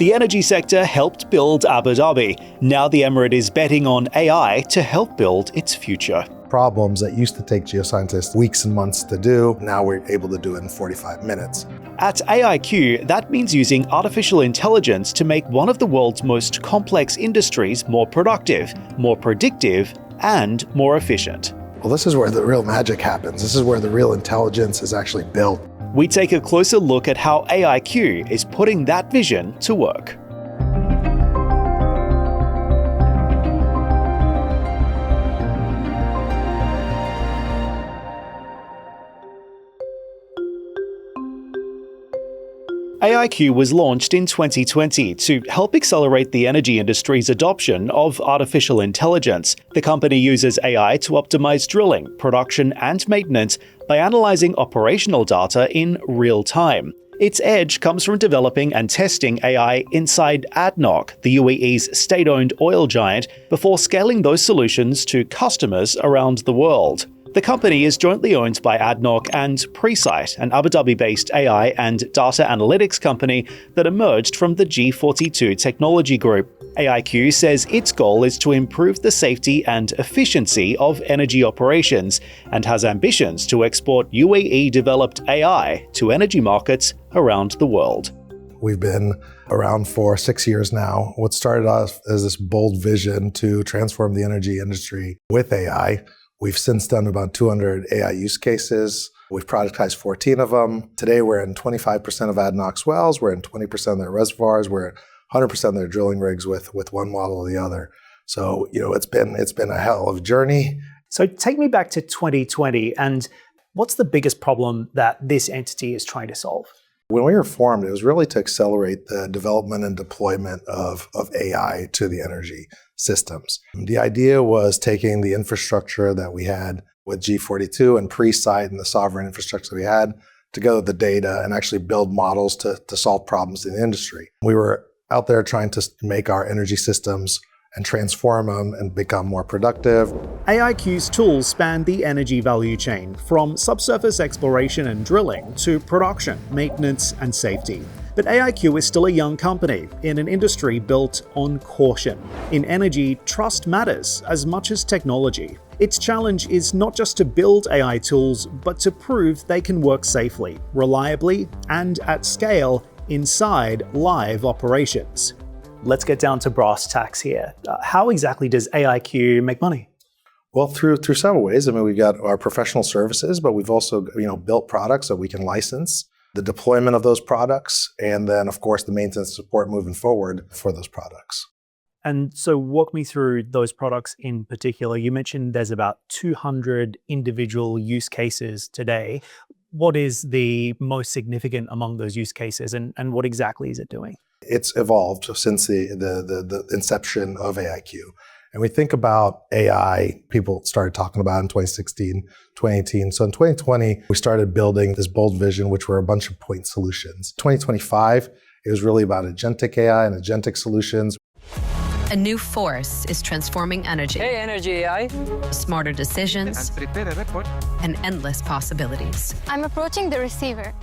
The energy sector helped build Abu Dhabi. Now the Emirate is betting on AI to help build its future. Problems that used to take geoscientists weeks and months to do, now we're able to do it in 45 minutes. At AIQ, that means using artificial intelligence to make one of the world's most complex industries more productive, more predictive, and more efficient. Well, this is where the real magic happens. This is where the real intelligence is actually built. We take a closer look at how AIQ is putting that vision to work. AIQ was launched in 2020 to help accelerate the energy industry's adoption of artificial intelligence. The company uses AI to optimize drilling, production, and maintenance by analyzing operational data in real time. Its edge comes from developing and testing AI inside ADNOC, the UAE's state-owned oil giant, before scaling those solutions to customers around the world. The company is jointly owned by ADNOC and Presight, an Abu Dhabi-based AI and data analytics company that emerged from the G42 technology group. AIQ says its goal is to improve the safety and efficiency of energy operations and has ambitions to export UAE-developed AI to energy markets around the world. We've been around for 6 years now. What started off as this bold vision to transform the energy industry with AI, we've since done about 200 AI use cases. We've productized 14 of them. Today, we're in 25% of ADNOC's wells. We're in 20% of their reservoirs. We're in 100% of their drilling rigs with one model or the other. So, it's been a hell of a journey. So take me back to 2020, and what's the biggest problem that this entity is trying to solve? When we were formed, it was really to accelerate the development and deployment of AI to the energy systems. The idea was taking the infrastructure that we had with G42 and Presight and the sovereign infrastructure we had, together with the data, and actually build models to solve problems in the industry. We were out there trying to make our energy systems and transform them and become more productive. AIQ's tools span the energy value chain, from subsurface exploration and drilling to production, maintenance, and safety. But AIQ is still a young company in an industry built on caution. In energy, trust matters as much as technology. Its challenge is not just to build AI tools, but to prove they can work safely, reliably, and at scale inside live operations. Let's get down to brass tacks here. How exactly does AIQ make money? Well, through several ways. We've got our professional services, but we've also built products that we can license, the deployment of those products, and then, of course, the maintenance support moving forward for those products. And so walk me through those products in particular. You mentioned there's about 200 individual use cases today. What is the most significant among those use cases, and what exactly is it doing? It's evolved since the inception of AIQ. And we think about AI, people started talking about it in 2016, 2018. So in 2020, we started building this bold vision, which were a bunch of point solutions. 2025, it was really about agentic AI and agentic solutions. A new force is transforming energy. Hey, Energy AI. Smarter decisions and endless possibilities. I'm approaching the receiver.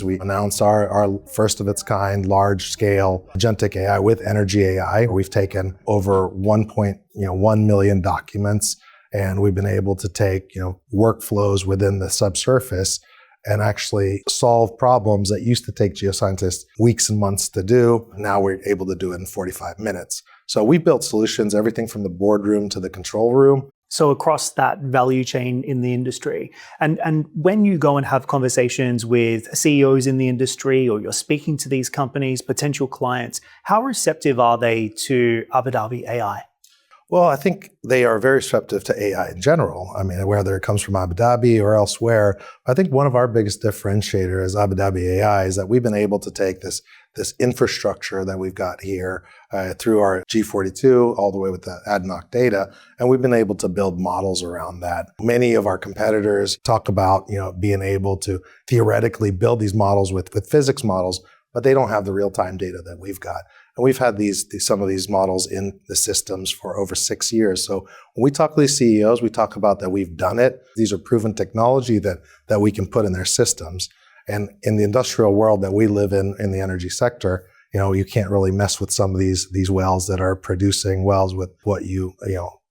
We announced our first of its kind, large scale agentic AI with Energy AI. We've taken over 1.1 million documents, and we've been able to take workflows within the subsurface and actually solve problems that used to take geoscientists weeks and months to do. Now we're able to do it in 45 minutes. So we built solutions, everything from the boardroom to the control room. So across that value chain in the industry, and when you go and have conversations with CEOs in the industry, or you're speaking to these companies, potential clients, how receptive are they to Abu Dhabi AI? Well, I think they are very receptive to AI in general. Whether it comes from Abu Dhabi or elsewhere, I think one of our biggest differentiators as Abu Dhabi AI is that we've been able to take this infrastructure that we've got here through our G42 all the way with the ADNOC data, and we've been able to build models around that. Many of our competitors talk about being able to theoretically build these models with physics models, but they don't have the real-time data that we've got. And we've had some of these models in the systems for over 6 years. So when we talk to these CEOs, we talk about that we've done it. These are proven technology that we can put in their systems. And in the industrial world that we live in the energy sector, You can't really mess with some of these wells that are producing wells with what you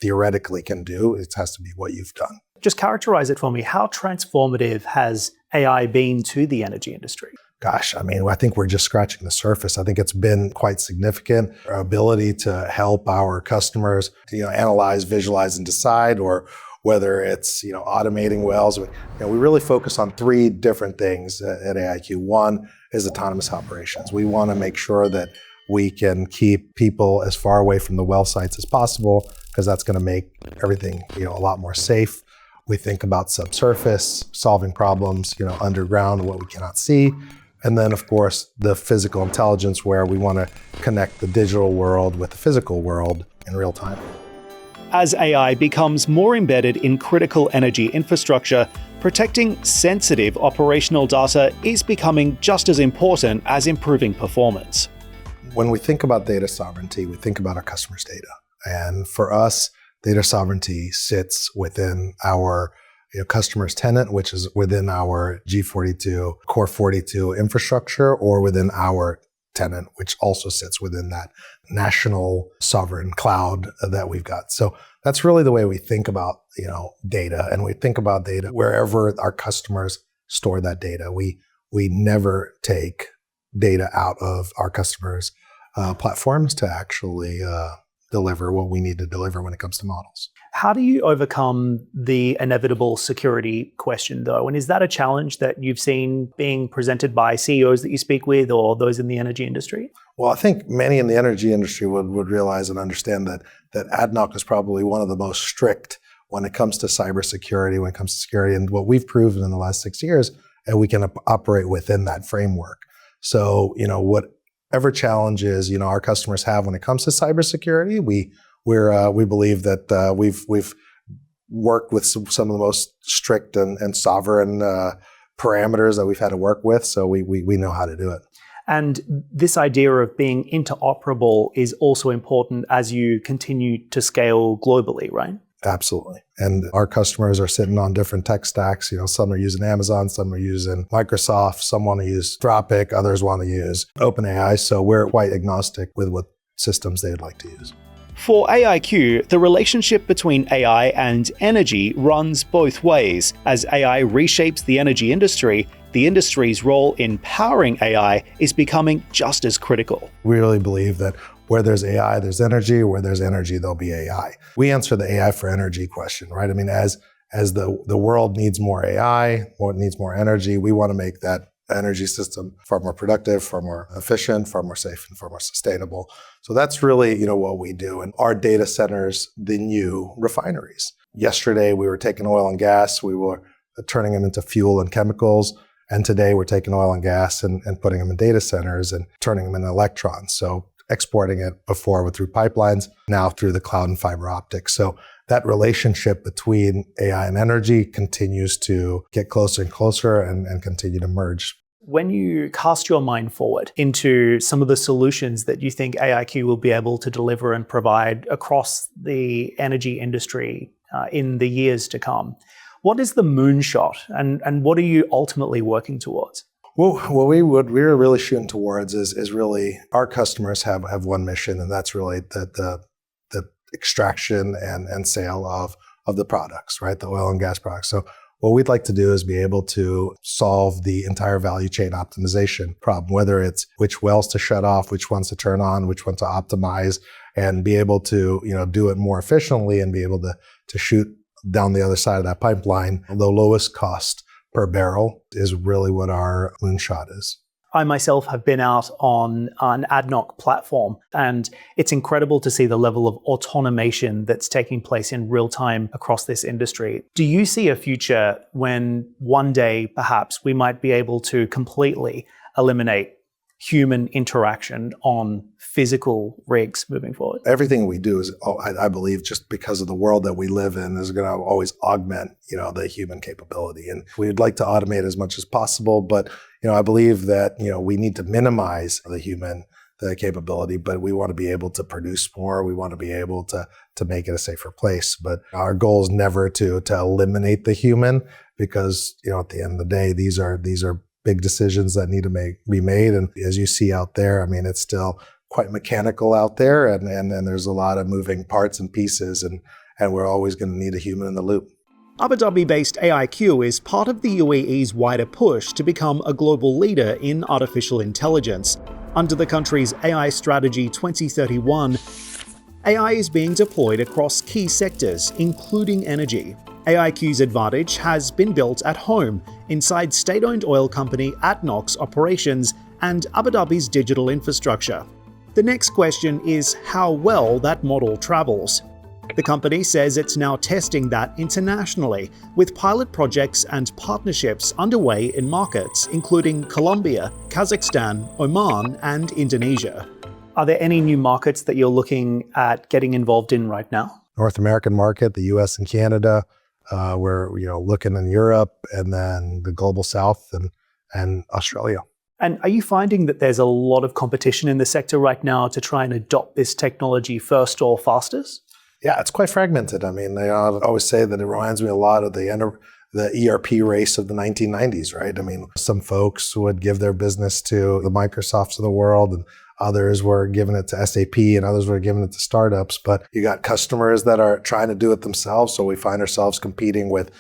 theoretically can do. It has to be what you've done. Just characterize it for me. How transformative has AI been to the energy industry? Gosh, I think we're just scratching the surface. I think it's been quite significant. Our ability to help our customers, analyze, visualize, and decide, or whether it's, automating wells. We really focus on three different things at AIQ. One is autonomous operations. We want to make sure that we can keep people as far away from the well sites as possible, because that's going to make everything, a lot more safe. We think about subsurface, solving problems, underground, what we cannot see. And then, of course, the physical intelligence, where we want to connect the digital world with the physical world in real time. As AI becomes more embedded in critical energy infrastructure, protecting sensitive operational data is becoming just as important as improving performance. When we think about data sovereignty, we think about our customers' data. And for us, data sovereignty sits within our customer's tenant, which is within our G42, Core 42 infrastructure, or within our tenant, which also sits within that national sovereign cloud that we've got. So that's really the way we think about, data. And we think about data wherever our customers store that data. We never take data out of our customers' platforms to actually deliver what we need to deliver when it comes to models. How do you overcome the inevitable security question, though? And is that a challenge that you've seen being presented by CEOs that you speak with, or those in the energy industry? Well, I think many in the energy industry would realize and understand that ADNOC is probably one of the most strict when it comes to cybersecurity, when it comes to security. And what we've proven in the last 6 years, and we can operate within that framework. So, whatever challenges, our customers have when it comes to cybersecurity, we believe that we've worked with some of the most strict and sovereign parameters that we've had to work with. So we know how to do it. And this idea of being interoperable is also important as you continue to scale globally, right? Absolutely. And our customers are sitting on different tech stacks. Some are using Amazon, some are using Microsoft, some want to use Anthropic, others want to use OpenAI. So we're quite agnostic with what systems they'd like to use. For AIQ, the relationship between AI and energy runs both ways. As AI reshapes the energy industry, the industry's role in powering AI is becoming just as critical. We really believe that where there's AI, there's energy. Where there's energy, there'll be AI. We answer the AI for energy question, right? As the world needs more AI, or needs more energy, we want to make that energy system far more productive, far more efficient, far more safe, and far more sustainable. So that's really, what we do. And our data centers, the new refineries. Yesterday, we were taking oil and gas, we were turning them into fuel and chemicals. And today we're taking oil and gas and putting them in data centers and turning them into electrons. So exporting it before through pipelines, now through the cloud and fiber optics. So that relationship between AI and energy continues to get closer and closer and continue to merge. When you cast your mind forward into some of the solutions that you think AIQ will be able to deliver and provide across the energy industry in the years to come, what is the moonshot and what are you ultimately working towards? Well, what we're really shooting towards is really our customers have one mission, and that's really the extraction and sale of the products, right? The oil and gas products. So what we'd like to do is be able to solve the entire value chain optimization problem, whether it's which wells to shut off, which ones to turn on, which one to optimize, and be able to do it more efficiently and be able to shoot down the other side of that pipeline. The lowest cost per barrel is really what our moonshot is. I myself have been out on an ADNOC platform, and it's incredible to see the level of automation that's taking place in real time across this industry. Do you see a future when one day, perhaps, we might be able to completely eliminate human interaction on physical rigs moving forward? Everything we do is, I believe, just because of the world that we live in, is going to always augment, the human capability. And we'd like to automate as much as possible, but, I believe that, we need to minimize the capability, but we want to be able to produce more. We want to be able to make it a safer place. But our goal is never to eliminate the human, because, at the end of the day, these are big decisions that need to be made. And as you see out there, I mean, it's still quite mechanical out there, and there's a lot of moving parts and pieces, and we're always going to need a human in the loop. Abu Dhabi-based AIQ is part of the UAE's wider push to become a global leader in artificial intelligence. Under the country's AI Strategy 2031, AI is being deployed across key sectors, including energy. AIQ's advantage has been built at home, inside state-owned oil company ADNOC's operations and Abu Dhabi's digital infrastructure. The next question is how well that model travels. The company says it's now testing that internationally, with pilot projects and partnerships underway in markets including Colombia, Kazakhstan, Oman, and Indonesia. Are there any new markets that you're looking at getting involved in right now? North American market, the US and Canada. We're looking in Europe, and then the global south and Australia. And are you finding that there's a lot of competition in the sector right now to try and adopt this technology first or fastest? Yeah, it's quite fragmented. I mean, I always say that it reminds me a lot of the ERP race of the 1990s, right? I mean, some folks would give their business to the Microsofts of the world, and others were giving it to SAP, and others were giving it to startups. But you got customers that are trying to do it themselves. So we find ourselves competing with,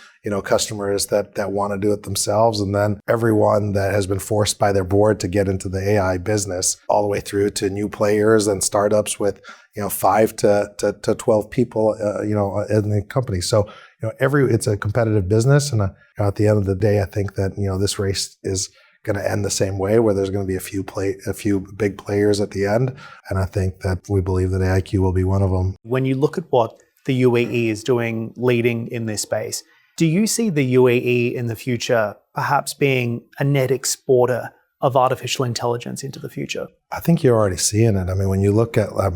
customers that want to do it themselves. And then everyone that has been forced by their board to get into the AI business, all the way through to new players and startups with, 5 to 12 people, in the company. So, it's a competitive business. And at the end of the day, I think that, this race is going to end the same way, where there's going to be a few big players at the end. And I think that we believe that AIQ will be one of them. When you look at what the UAE is doing, leading in this space, do you see the UAE in the future perhaps being a net exporter of artificial intelligence into the future? I think you're already seeing it. I mean, when you look at, our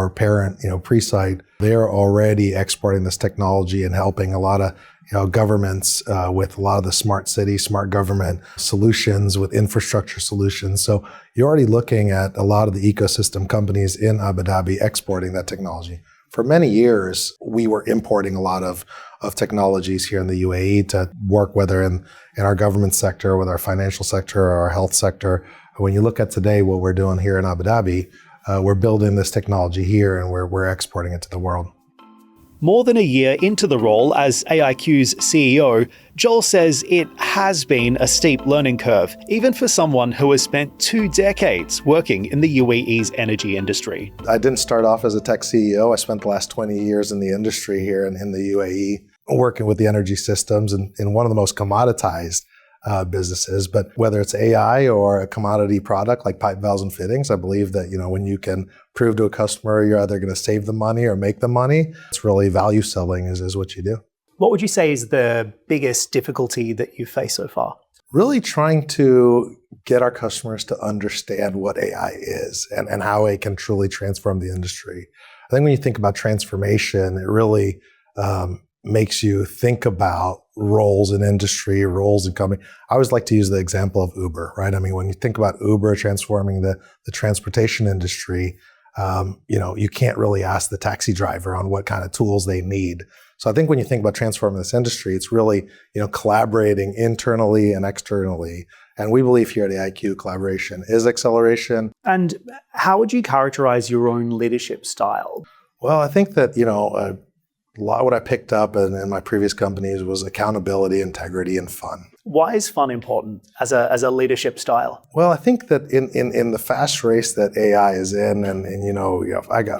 parent, Presight, they're already exporting this technology and helping a lot of governments with a lot of the smart city, smart government solutions, with infrastructure solutions. So you're already looking at a lot of the ecosystem companies in Abu Dhabi exporting that technology. For many years, we were importing a lot of technologies here in the UAE to work, whether in our government sector, with our financial sector, or our health sector. When you look at today, what we're doing here in Abu Dhabi, we're building this technology here, and we're exporting it to the world. More than a year into the role as AIQ's CEO, Jol says it has been a steep learning curve, even for someone who has spent 2 decades working in the UAE's energy industry. I didn't start off as a tech CEO. I spent the last 20 years in the industry here in the UAE, working with the energy systems in one of the most commoditized businesses. But whether it's AI or a commodity product like pipe, valves, and fittings, I believe that, when you can prove to a customer you're either going to save them money or make them money, it's really value selling is what you do. What would you say is the biggest difficulty that you've faced so far? Really trying to get our customers to understand what AI is and how it can truly transform the industry. I think when you think about transformation, it really makes you think about roles in industry, roles in company. I always like to use the example of Uber, right? I mean, when you think about Uber transforming the transportation industry, you can't really ask the taxi driver on what kind of tools they need. So I think when you think about transforming this industry, it's really, collaborating internally and externally. And we believe here at AIQ, collaboration is acceleration. And how would you characterize your own leadership style? Well, I think that, a lot of what I picked up in my previous companies was accountability, integrity, and fun. Why is fun important as a leadership style? Well, I think that in the fast race that AI is in,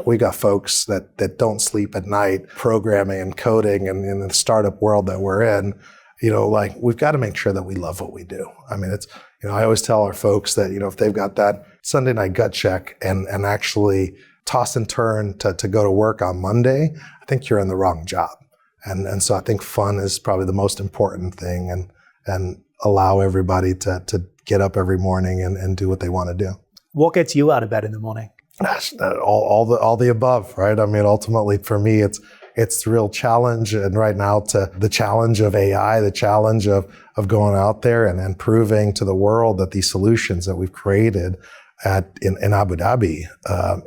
we got folks that don't sleep at night programming and coding, and in the startup world that we're in, we've got to make sure that we love what we do. I mean, it's, I always tell our folks that, if they've got that Sunday night gut check and actually toss and turn to go to work on Monday, I think you're in the wrong job. And so I think fun is probably the most important thing, and allow everybody to get up every morning and do what they want to do. What gets you out of bed in the morning? All the above, right? I mean, ultimately for me, it's the real challenge, and right now to the challenge of AI, the challenge of going out there and proving to the world that these solutions that we've created in Abu Dhabi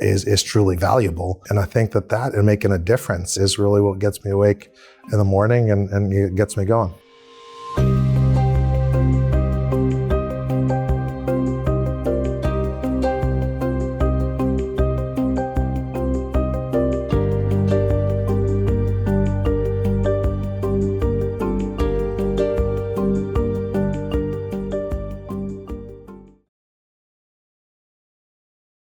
is truly valuable. And I think that and making a difference is really what gets me awake in the morning and it gets me going.